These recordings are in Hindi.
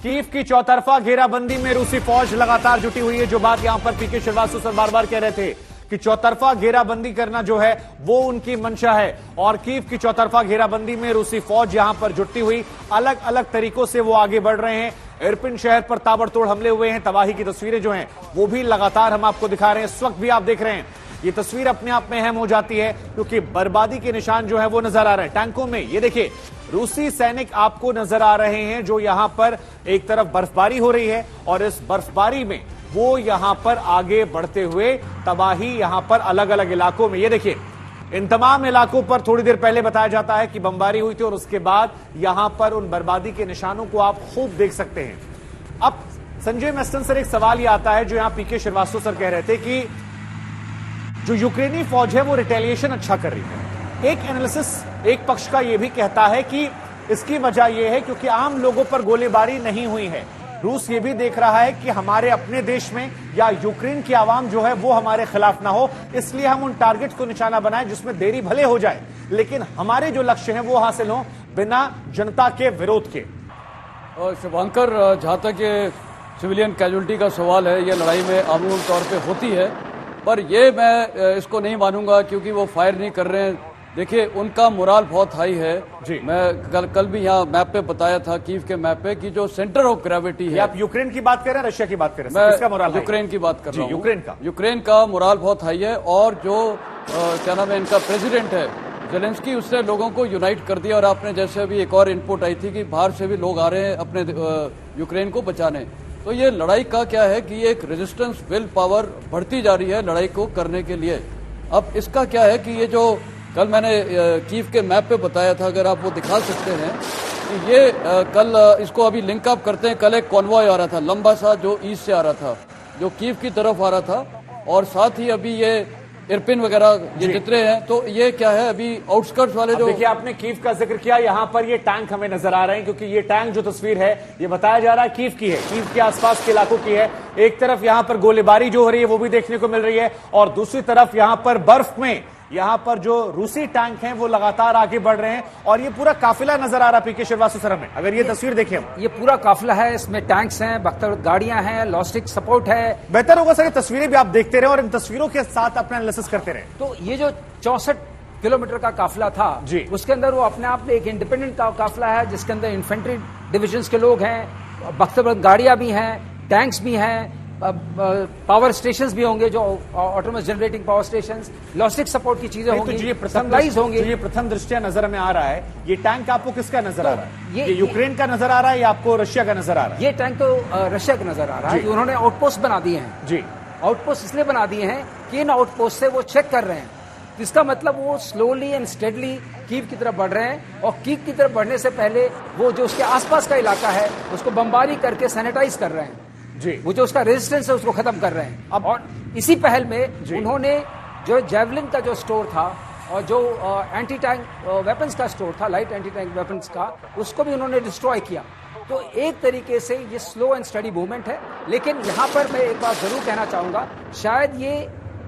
कीव की चौतरफा घेराबंदी में रूसी फौज लगातार जुटी हुई है। जो बात यहां पर पीके श्रीवास्तव सर बार बार कह रहे थे कि चौतरफा घेराबंदी करना जो है वो उनकी मंशा है, और कीव की चौतरफा घेराबंदी में रूसी फौज यहां पर जुटी हुई, अलग अलग तरीकों से वो आगे बढ़ रहे हैं। इरपिन शहर पर ताबड़तोड़ हमले हुए हैं, तबाही की तस्वीरें जो हैं वो भी लगातार हम आपको दिखा रहे हैं। इस वक्त भी आप देख रहे हैं, ये तस्वीर अपने आप में अहम हो जाती है क्योंकि बर्बादी के निशान जो है वो नजर आ रहे हैं टैंकों में। ये देखिए, रूसी सैनिक आपको नजर आ रहे हैं जो यहां पर एक तरफ बर्फबारी हो रही है और इस बर्फबारी में वो यहां पर आगे बढ़ते हुए तबाही यहां पर अलग अलग इलाकों में। ये देखिए, इन तमाम इलाकों पर थोड़ी देर पहले बताया जाता है कि बमबारी हुई थी और उसके बाद यहां पर उन बर्बादी के निशानों को आप खूब देख सकते हैं। अब संजय मेस्टन सर, एक सवाल यह आता है जो यहां पीके श्रीवास्तव सर कह रहे थे कि जो यूक्रेनी फौज है वो रिटेलिएशन अच्छा कर रही है। एक एनालिसिस एक पक्ष का यह भी कहता है कि इसकी वजह यह है क्योंकि आम लोगों पर गोलीबारी नहीं हुई है। रूस ये भी देख रहा है कि हमारे अपने देश में या यूक्रेन की आवाम जो है वो हमारे खिलाफ ना हो, इसलिए हम उन टारगेट्स को निशाना बनाएं जिसमें देरी भले हो जाए लेकिन हमारे जो लक्ष्य हैं वो हासिल हो बिना जनता के विरोध के। शुभंकर, जहां तक ये सिविलियन कैजुअलिटी का सवाल है, ये लड़ाई में आमूल तौर पे होती है, पर ये मैं इसको नहीं मानूंगा क्योंकि वो फायर नहीं कर रहे हैं। देखिए, उनका मोराल बहुत हाई है जी। मैं कल भी यहाँ मैप पे बताया था, कीव के मैप पे, कि जो सेंटर ऑफ ग्रेविटी है। आप यूक्रेन की बात कर रहे हैं, रशिया की बात कर रहे हैं? मैं किसका मोराल यूक्रेन की बात कर रहा हूँ। यूक्रेन का मोराल बहुत हाई है। और जो क्या नाम है इनका प्रेसिडेंट है जेलेंस्की, उसने लोगों को यूनाइट कर दिया। और आपने जैसे अभी एक और इनपुट आई थी कि बाहर से भी लोग आ रहे हैं अपने यूक्रेन को बचाने। तो ये लड़ाई का क्या है कि एक रेजिस्टेंस विल पावर बढ़ती जा रही है लड़ाई को करने के लिए। अब इसका क्या है कि ये जो कल मैंने कीव के मैप पे बताया था, अगर आप वो दिखा सकते हैं कि ये कल इसको अभी लिंक अप करते हैं। कल एक कॉन्वॉय आ रहा था लंबा सा, जो ईस्ट से आ रहा था, जो कीव की तरफ आ रहा था, और साथ ही अभी ये इरपिन वगैरह ये जितने हैं। तो ये क्या है, अभी आउटस्कर्ट्स वाले जो देखिए, आपने कीव का जिक्र किया, यहां पर ये टैंक हमें नजर आ रहे हैं क्योंकि ये टैंक जो तस्वीर है ये बताया जा रहा है कीव की है, कीव के आसपास के इलाकों की है। एक तरफ यहां पर गोलीबारी जो हो रही है वो भी देखने को मिल रही है और दूसरी तरफ यहां पर बर्फ में यहां पर जो रूसी टैंक हैं वो लगातार आगे बढ़ रहे हैं और ये पूरा काफिला नजर आ रहा है। पीके श्रीवास्तव सर, में अगर ये तस्वीर देखें हम, ये पूरा काफिला है, इसमें टैंक्स हैं, बख्तर गाड़ियां हैं, लॉजिस्टिक सपोर्ट है। बेहतर होगा सर ये तस्वीरें भी आप देखते रहे और इन तस्वीरों के साथ अपना एनालिसिस करते रहे। तो ये जो 64 किलोमीटर का काफिला था जी, उसके अंदर वो अपने आप में एक इंडिपेंडेंट काफिला है जिसके अंदर इन्फेंट्री डिविजन के लोग हैं, बख्तर गाड़ियां भी हैं, टैंक्स भी हैं, पावर स्टेशंस भी होंगे, जो autonomous generating power stations, logistic support की चीजें होंगी, सप्लाईज होंगी। ये प्रथम दृष्टया नजर में आ रहा है, ये टैंक आपको किसका नजर आ रहा है? ये यूक्रेन का नजर आ रहा है या आपको रशिया का नजर आ रहा है? ये टैंक तो रशिया का नजर आ रहा है। उन्होंने आउटपोस्ट बना दिए हैं जी। आउटपोस्ट इसलिए बना दिए हैं कि इन आउटपोस्ट से वो चेक कर रहे हैं, इसका मतलब वो स्लोली एंड स्टेडली कीव की तरफ बढ़ रहे हैं और कीव की तरफ बढ़ने से पहले वो जो उसके आसपास का इलाका है उसको बमबारी करके सैनिटाइज कर रहे हैं जी। वो जो उसका रेजिस्टेंस है उसको खत्म कर रहे हैं। अब और इसी पहल में उन्होंने जो जेवलिन का जो स्टोर था और जो एंटी टैंक वेपन्स का स्टोर था, लाइट एंटी टैंक वेपन्स का, उसको भी उन्होंने डिस्ट्रॉय किया। तो एक तरीके से ये स्लो एंड स्टडी मूवमेंट है। लेकिन यहां पर मैं एक बात जरूर कहना चाहूंगा, शायद ये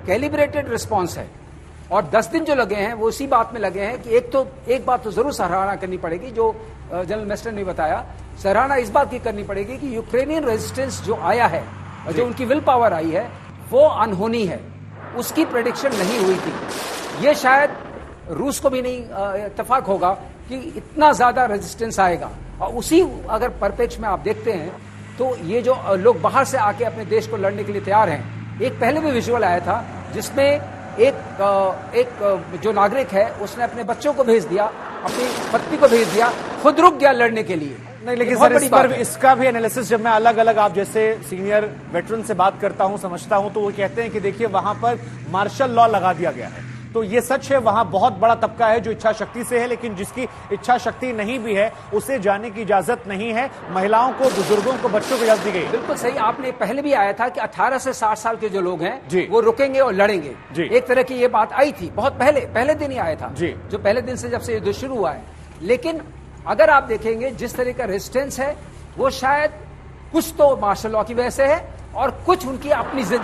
कैलिब्रेटेड रिस्पॉन्स है और 10 दिन जो लगे हैं वो इसी बात में लगे हैं कि एक बात तो जरूर सराहना करनी पड़ेगी, जो जनरल मेस्टन ने बताया, सराहना इस बात की करनी पड़ेगी कि यूक्रेनियन रेजिस्टेंस जो आया है और जो उनकी विल पावर आई है वो अनहोनी है, उसकी प्रेडिक्शन नहीं हुई थी। ये शायद रूस को भी नहीं इत्तेफाक होगा कि इतना ज्यादा रेजिस्टेंस आएगा। और उसी अगर परिप्रेक्ष्य में आप देखते हैं तो ये जो लोग बाहर से आके अपने देश को लड़ने के लिए तैयार हैं, एक पहले भी विजुअल आया था जिसमें एक जो नागरिक है उसने अपने बच्चों को भेज दिया, अपनी पत्नी को भेज दिया, खुद रुक गया लड़ने के लिए। नहीं, लेकिन सर इस पर इसका भी एनालिसिस जब मैं अलग अलग आप जैसे सीनियर वेटरन से बात करता हूं, समझता हूं, तो वो कहते हैं कि देखिए वहां पर मार्शल लॉ लगा दिया गया है। तो ये सच है, वहां बहुत बड़ा तबका है जो इच्छा शक्ति से है, लेकिन जिसकी इच्छा शक्ति नहीं भी है उसे जाने की इजाजत नहीं है। महिलाओं को, बुजुर्गों को, बच्चों को इजाजत दी गई। बिल्कुल सही, आपने पहले भी आया था कि 18 से 60 साल के जो लोग हैं वो रुकेंगे और लड़ेंगे। एक तरह की ये बात आई थी बहुत पहले दिन ही आया था, जो पहले दिन से जब से युद्ध शुरू हुआ है। लेकिन अगर आप देखेंगे जिस तरह का रेजिस्टेंस है वो शायद कुछ तो मार्शल लॉ की वजह से है और कुछ उनकी अपनी जिद है।